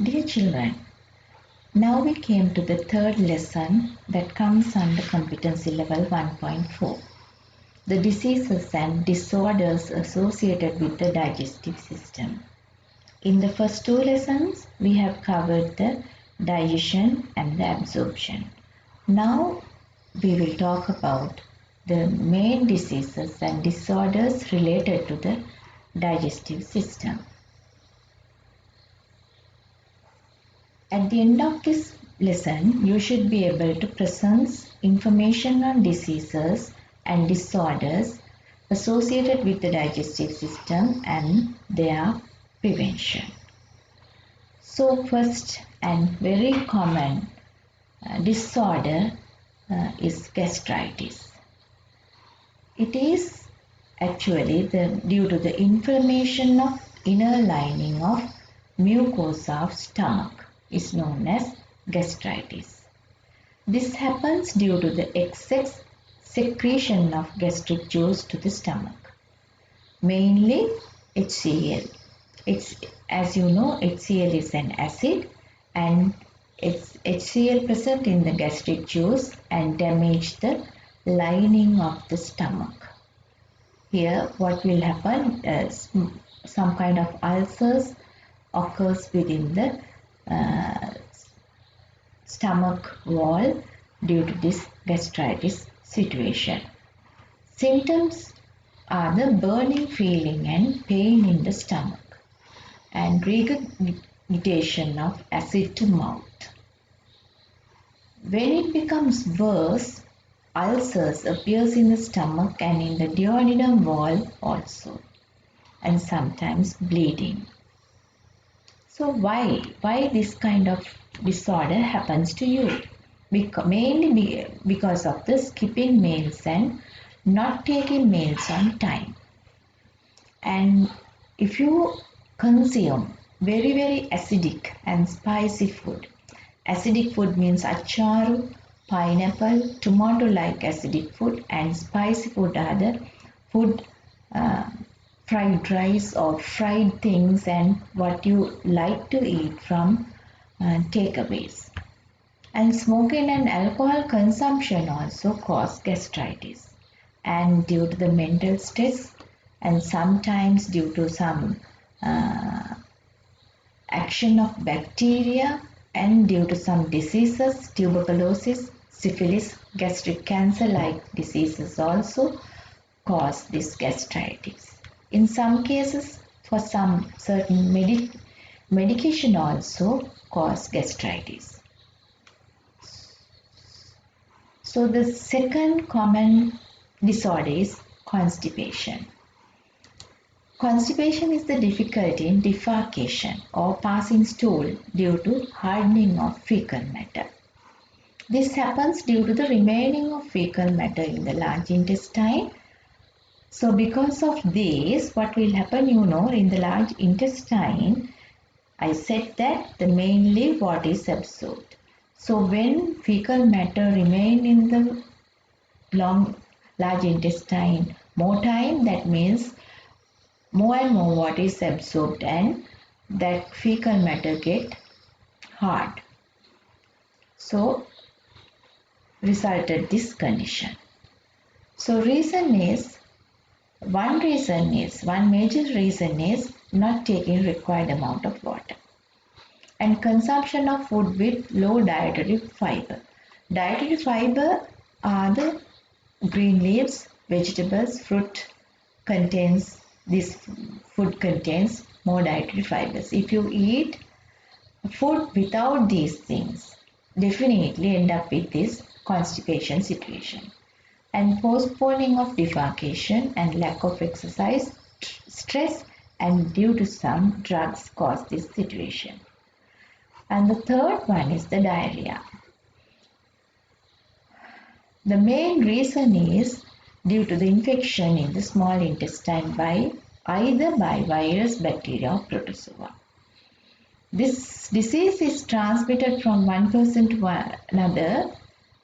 Dear children, now we came to the third lesson that comes under competency level 1.4. The diseases and disorders associated with the digestive system. In the first two lessons, we have covered the digestion and the absorption. Now we will talk about the main diseases and disorders related to the digestive system. At the end of this lesson, you should be able to present information on diseases and disorders associated with the digestive system and their prevention. So first and very common disorder is gastritis. It is actually due to the inflammation of inner lining of mucosa of stomach is known as gastritis. This happens due to the excess secretion of gastric juice to the stomach, mainly HCl. As you know, HCl is an acid and it's HCl present in the gastric juice and damage the lining of the stomach. Here what will happen is some kind of ulcers occurs within the stomach wall due to this gastritis situation. Symptoms are the burning feeling and pain in the stomach and regurgitation of acid to mouth. When it becomes worse, ulcers appears in the stomach and in the duodenum wall also, and sometimes bleeding. So why this kind of disorder happens to you? Mainly because of the skipping meals and not taking meals on time. And if you consume very acidic and spicy food, acidic food means acharu, pineapple, tomato-like acidic food, and spicy food are the food fried rice or fried things and what you like to eat from takeaways. And smoking and alcohol consumption also cause gastritis, and due to the mental stress and sometimes due to some action of bacteria and due to some diseases, tuberculosis, syphilis, gastric cancer like diseases also cause this gastritis. In some cases, for some certain medication also cause gastritis. So the second common disorder is constipation. Constipation is the difficulty in defecation or passing stool due to hardening of fecal matter. This happens due to the remaining of fecal matter in the large intestine. So because of this, what will happen, in the large intestine, I said that mainly what is absorbed. So when fecal matter remain in the large intestine more time, that means more and more what is absorbed and that fecal matter get hard. So resulted this condition. So one major reason is not taking required amount of water and consumption of food with low dietary fiber. Dietary fiber are the green leaves, vegetables, fruit this food contains more dietary fibers. If you eat food without these things, definitely end up with this constipation situation. And postponing of defecation and lack of exercise, stress and due to some drugs cause this situation. And the third one is the diarrhea. The main reason is due to the infection in the small intestine either by virus, bacteria or protozoa. This disease is transmitted from one person to another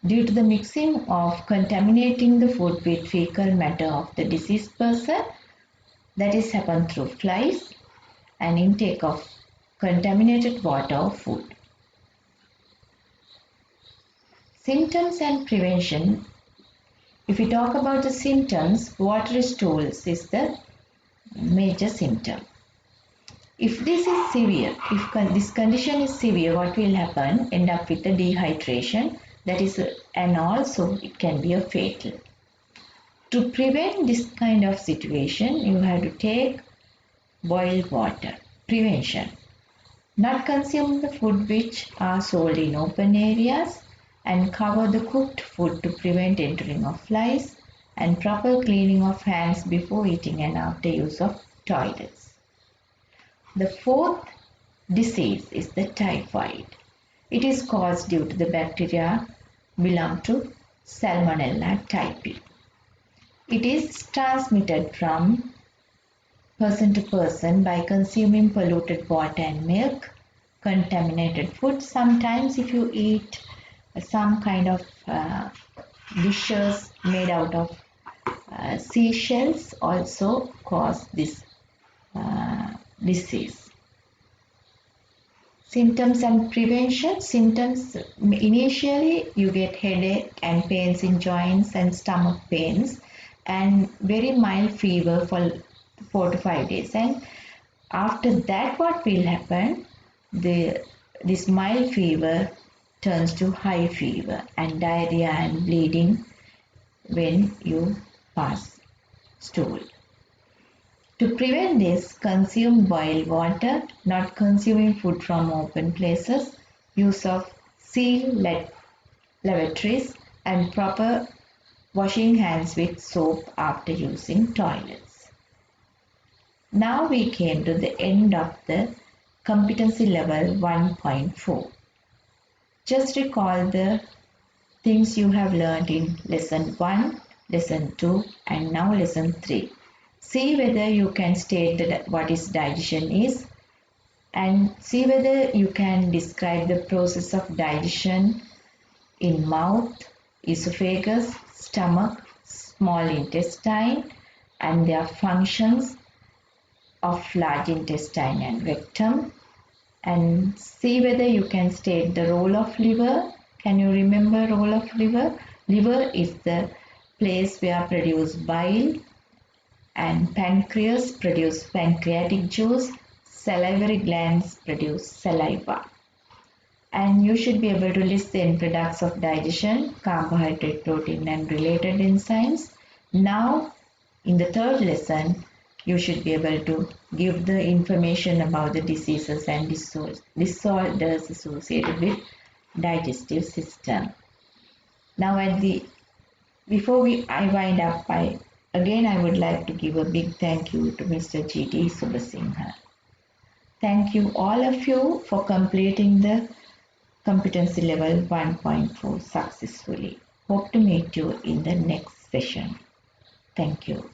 due to the mixing of contaminating the food with fecal matter of the deceased person, that is happen through flies and intake of contaminated water or food. Symptoms and prevention. If we talk about the symptoms, watery stools is the major symptom. If this is severe, if this condition is severe, what will happen? End up with a dehydration, that is, and also it can be a fatal. To prevent this kind of situation, you have to take boiled water. Prevention. Not consume the food which are sold in open areas, and cover the cooked food to prevent entering of flies, and proper cleaning of hands before eating and after use of toilets. The fourth disease is the typhoid. It is caused due to the bacteria belong to Salmonella typhi. It is transmitted from person to person by consuming polluted water and milk, contaminated food. Sometimes if you eat some kind of dishes made out of seashells also cause this disease. Symptoms and prevention. Symptoms, initially you get headache and pains in joints and stomach pains and very mild fever for 4 to 5 days, and after that what will happen, this mild fever turns to high fever and diarrhea and bleeding when you pass stool. To prevent this, consume boiled water, not consuming food from open places, use of syll lavatories, and proper washing hands with soap after using toilets. Now we came to the end of the competency level 1.4. Just recall the things you have learned in lesson 1, lesson 2 and now lesson 3. See whether you can state what is digestion is, and see whether you can describe the process of digestion in mouth, esophagus, stomach, small intestine and their functions of large intestine and rectum, and see whether you can state the role of liver. Can you remember role of liver? Liver is the place where produce bile, and pancreas produce pancreatic juice, salivary glands produce saliva. And you should be able to list the end products of digestion, carbohydrate, protein and related enzymes. Now in the third lesson, you should be able to give the information about the diseases and disorders associated with digestive system. Now before I wind up, I would like to give a big thank you to Mr. G.D. Subasinghe. Thank you all of you for completing the competency level 1.4 successfully. Hope to meet you in the next session. Thank you.